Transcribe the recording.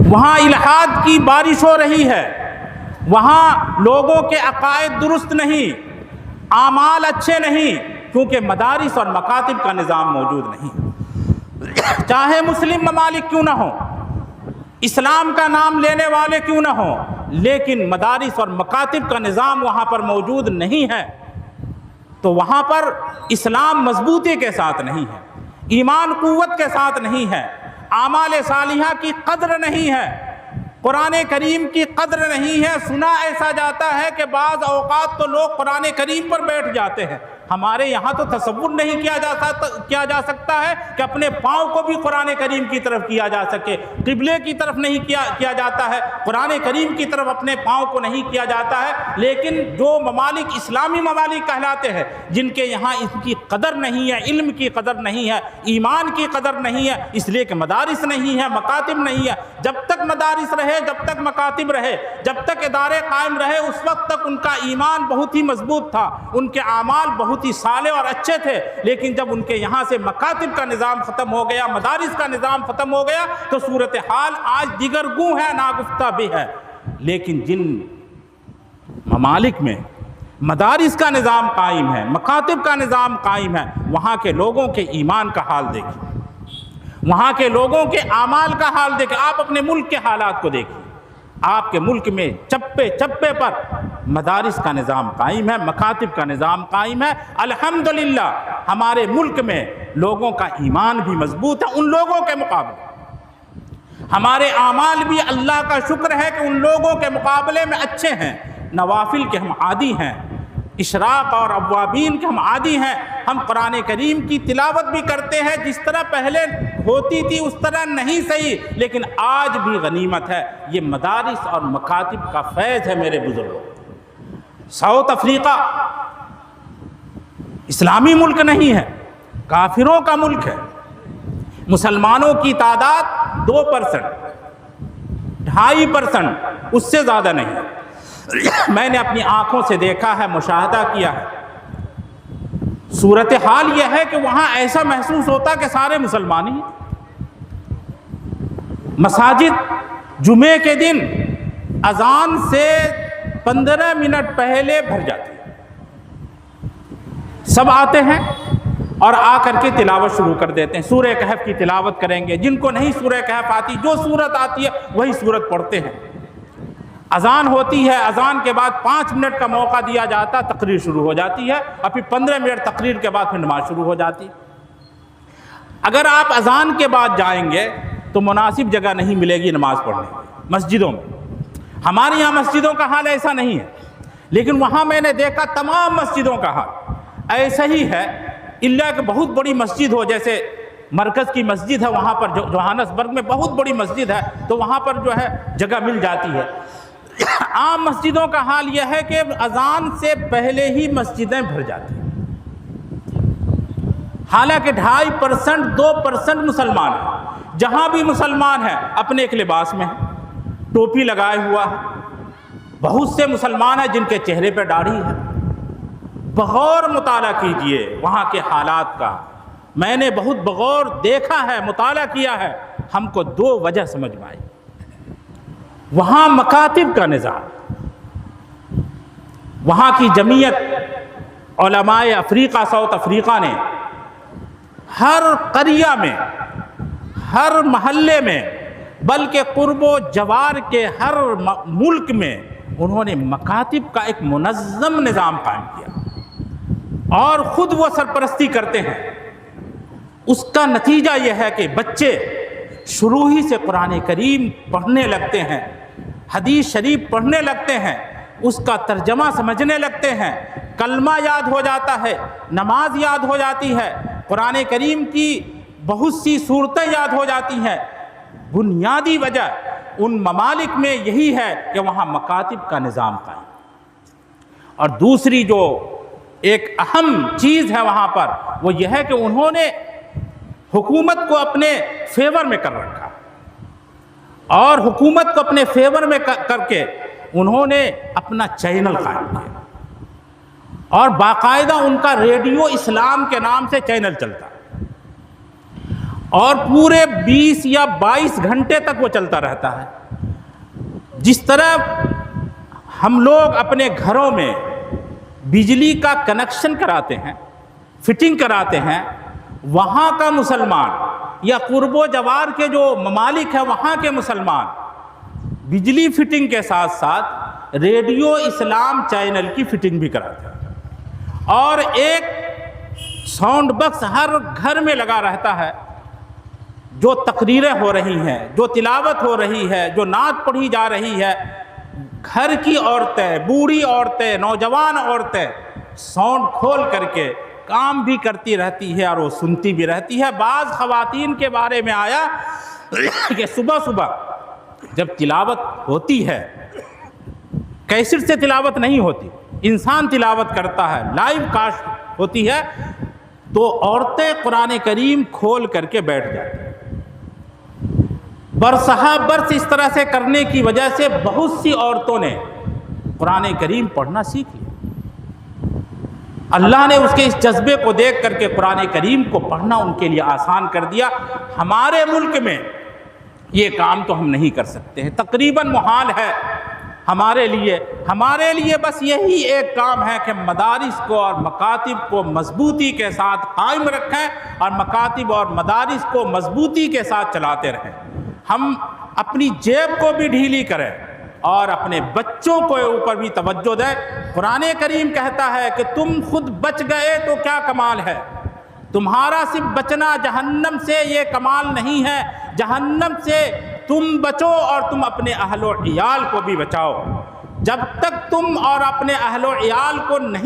وہاں الحاد کی بارش ہو رہی ہے، وہاں لوگوں کے عقائد درست نہیں، اعمال اچھے نہیں، کیونکہ مدارس اور مکاتب کا نظام موجود نہیں۔ چاہے مسلم ممالک کیوں نہ ہوں، اسلام کا نام لینے والے کیوں نہ ہوں، لیکن مدارس اور مکاتب کا نظام وہاں پر موجود نہیں ہے، تو وہاں پر اسلام مضبوطی کے ساتھ نہیں ہے، ایمان قوت کے ساتھ نہیں ہے، اعمال صالحہ کی قدر نہیں ہے، قرآن کریم کی قدر نہیں ہے۔ سنا ایسا جاتا ہے کہ بعض اوقات تو لوگ قرآن کریم پر بیٹھ جاتے ہیں۔ ہمارے یہاں تو تصور نہیں کیا جا سکتا ہے کہ اپنے پاؤں کو بھی قرآن کریم کی طرف کیا جا سکے، قبلے کی طرف نہیں کیا جاتا ہے، قرآن کریم کی طرف اپنے پاؤں کو نہیں کیا جاتا ہے۔ لیکن جو ممالک اسلامی ممالک کہلاتے ہیں، جن کے یہاں اس کی قدر نہیں ہے، علم کی قدر نہیں ہے، ایمان کی قدر نہیں ہے، اس لیے کہ مدارس نہیں ہے، مکاتب نہیں ہے۔ جب تک مدارس رہے، جب تک مکاتب رہے، جب تک ادارے قائم رہے، اس وقت تک ان کا ایمان بہت ہی مضبوط تھا، ان کے اعمال بہت ہی صالح اور اچھے تھے۔ لیکن جب ان کے یہاں سے مکاتب کا نظام ختم ہو گیا، مدارس کا نظام ختم ہو گیا، تو صورتحال آج دیگر گوں ہے، ناگفتہ بھی ہے۔ لیکن جن ممالک میں مدارس کا نظام قائم ہے، مکاتب کا نظام قائم ہے، وہاں کے لوگوں کے ایمان کا حال دیکھیں، وہاں کے لوگوں کے اعمال کا حال دیکھیں۔ آپ اپنے ملک کے حالات کو دیکھیں، آپ کے ملک میں چپے چپے پر مدارس کا نظام قائم ہے، مکاتب کا نظام قائم ہے۔ الحمدللہ ہمارے ملک میں لوگوں کا ایمان بھی مضبوط ہے ان لوگوں کے مقابلے، ہمارے اعمال بھی اللہ کا شکر ہے کہ ان لوگوں کے مقابلے میں اچھے ہیں۔ نوافل کے ہم عادی ہیں، اشراق اور اوابین کے ہم عادی ہیں، ہم قرآن کریم کی تلاوت بھی کرتے ہیں، جس طرح پہلے ہوتی تھی اس طرح نہیں صحیح، لیکن آج بھی غنیمت ہے۔ یہ مدارس اور مکاتب کا فیض ہے میرے بزرگوں۔ ساؤتھ افریقہ اسلامی ملک نہیں ہے، کافروں کا ملک ہے، مسلمانوں کی تعداد 2%، 2.5%، اس سے زیادہ نہیں ہے۔ میں نے اپنی آنکھوں سے دیکھا ہے، مشاہدہ کیا ہے۔ صورتحال یہ ہے کہ وہاں ایسا محسوس ہوتا کہ سارے مسلمان ہی۔ مساجد جمعے کے دن اذان سے 15 منٹ پہلے بھر جاتی ہے، سب آتے ہیں اور آ کر کے تلاوت شروع کر دیتے ہیں۔ سورہ کہف کی تلاوت کریں گے، جن کو نہیں سورہ کہف آتی، جو سورت آتی ہے وہی سورت پڑھتے ہیں۔ اذان ہوتی ہے، اذان کے بعد 5 منٹ کا موقع دیا جاتا، تقریر شروع ہو جاتی ہے، اور پھر 15 منٹ تقریر کے بعد پھر نماز شروع ہو جاتی ہے۔ اگر آپ اذان کے بعد جائیں گے تو مناسب جگہ نہیں ملے گی نماز پڑھنے کی مسجدوں میں۔ ہمارے یہاں مسجدوں کا حال ایسا نہیں ہے، لیکن وہاں میں نے دیکھا تمام مسجدوں کا حال ایسا ہی ہے، الا کہ بہت بڑی مسجد ہو، جیسے مرکز کی مسجد ہے وہاں پر، جوہانسبرگ میں بہت بڑی مسجد ہے، تو وہاں پر جو ہے جگہ مل جاتی ہے۔ عام مسجدوں کا حال یہ ہے کہ اذان سے پہلے ہی مسجدیں بھر جاتی ہیں، حالانکہ 2.5% 2% مسلمان ہیں۔ جہاں بھی مسلمان ہیں اپنے ایک لباس میں ہیں، ٹوپی لگائے ہوا ہے۔ بہت سے مسلمان ہیں جن کے چہرے پہ داڑھی ہے۔ بغور مطالعہ کیجئے وہاں کے حالات کا، میں نے بہت بغور دیکھا ہے، مطالعہ کیا ہے، ہم کو 2 وجہ سمجھ میں آئی۔ وہاں مکاتب کا نظام، وہاں کی جمعیت علماء افریقہ، ساؤتھ افریقہ نے ہر قریہ میں، ہر محلے میں، بلکہ قرب و جوار کے ہر ملک میں انہوں نے مکاتب کا ایک منظم نظام قائم کیا، اور خود وہ سرپرستی کرتے ہیں۔ اس کا نتیجہ یہ ہے کہ بچے شروع ہی سے قرآن کریم پڑھنے لگتے ہیں، حدیث شریف پڑھنے لگتے ہیں، اس کا ترجمہ سمجھنے لگتے ہیں، کلمہ یاد ہو جاتا ہے، نماز یاد ہو جاتی ہے، قرآن کریم کی بہت سی صورتیں یاد ہو جاتی ہیں۔ بنیادی وجہ ان ممالک میں یہی ہے کہ وہاں مکاتب کا نظام قائم۔ اور دوسری جو ایک اہم چیز ہے وہاں پر، وہ یہ ہے کہ انہوں نے حکومت کو اپنے فیور میں کر رکھا، اور حکومت کو اپنے فیور میں کر کے انہوں نے اپنا چینل قائم کیا، اور باقاعدہ ان کا ریڈیو اسلام کے نام سے چینل چلتا۔ اور پورے 20 یا 22 گھنٹے تک وہ چلتا رہتا ہے۔ جس طرح ہم لوگ اپنے گھروں میں بجلی کا کنیکشن کراتے ہیں، فٹنگ کراتے ہیں، وہاں کا مسلمان یا قرب و جوار کے جو ممالک ہیں وہاں کے مسلمان بجلی فٹنگ کے ساتھ ساتھ ریڈیو اسلام چینل کی فٹنگ بھی کراتے ہیں، اور ایک ساؤنڈ باکس ہر گھر میں لگا رہتا ہے۔ جو تقریریں ہو رہی ہیں، جو تلاوت ہو رہی ہے، جو نعت پڑھی جا رہی ہے، گھر کی عورتیں، بوڑھی عورتیں، نوجوان عورتیں ساؤنڈ کھول کر کے کام بھی کرتی رہتی ہے اور وہ سنتی بھی رہتی ہے۔ بعض خواتین کے بارے میں آیا کہ صبح صبح جب تلاوت ہوتی ہے، کیسٹ سے تلاوت نہیں ہوتی، انسان تلاوت کرتا ہے، لائیو کاسٹ ہوتی ہے، تو عورتیں قرآن کریم کھول کر کے بیٹھ جاتی ہیں۔ برسہ برس اس طرح سے کرنے کی وجہ سے بہت سی عورتوں نے قرآن کریم پڑھنا سیکھ لیا۔ اللہ نے اس کے اس جذبے کو دیکھ کر کے قرآن کریم کو پڑھنا ان کے لیے آسان کر دیا۔ ہمارے ملک میں یہ کام تو ہم نہیں کر سکتے ہیں، تقریباً محال ہے ہمارے لیے بس یہی ایک کام ہے کہ مدارس کو اور مکاتب کو مضبوطی کے ساتھ قائم رکھیں اور مکاتب اور مدارس کو مضبوطی کے ساتھ چلاتے رہیں۔ ہم اپنی جیب کو بھی ڈھیلی کریں اور اپنے بچوں کو اوپر بھی توجہ دیں۔ قرآن کریم کہتا ہے کہ تم خود بچ گئے تو کیا کمال ہے، تمہارا صرف بچنا جہنم سے یہ کمال نہیں ہے، جہنم سے تم بچو اور تم اپنے اہل و عیال کو بھی بچاؤ۔ جب تک تم اور اپنے اہل و عیال کو نہیں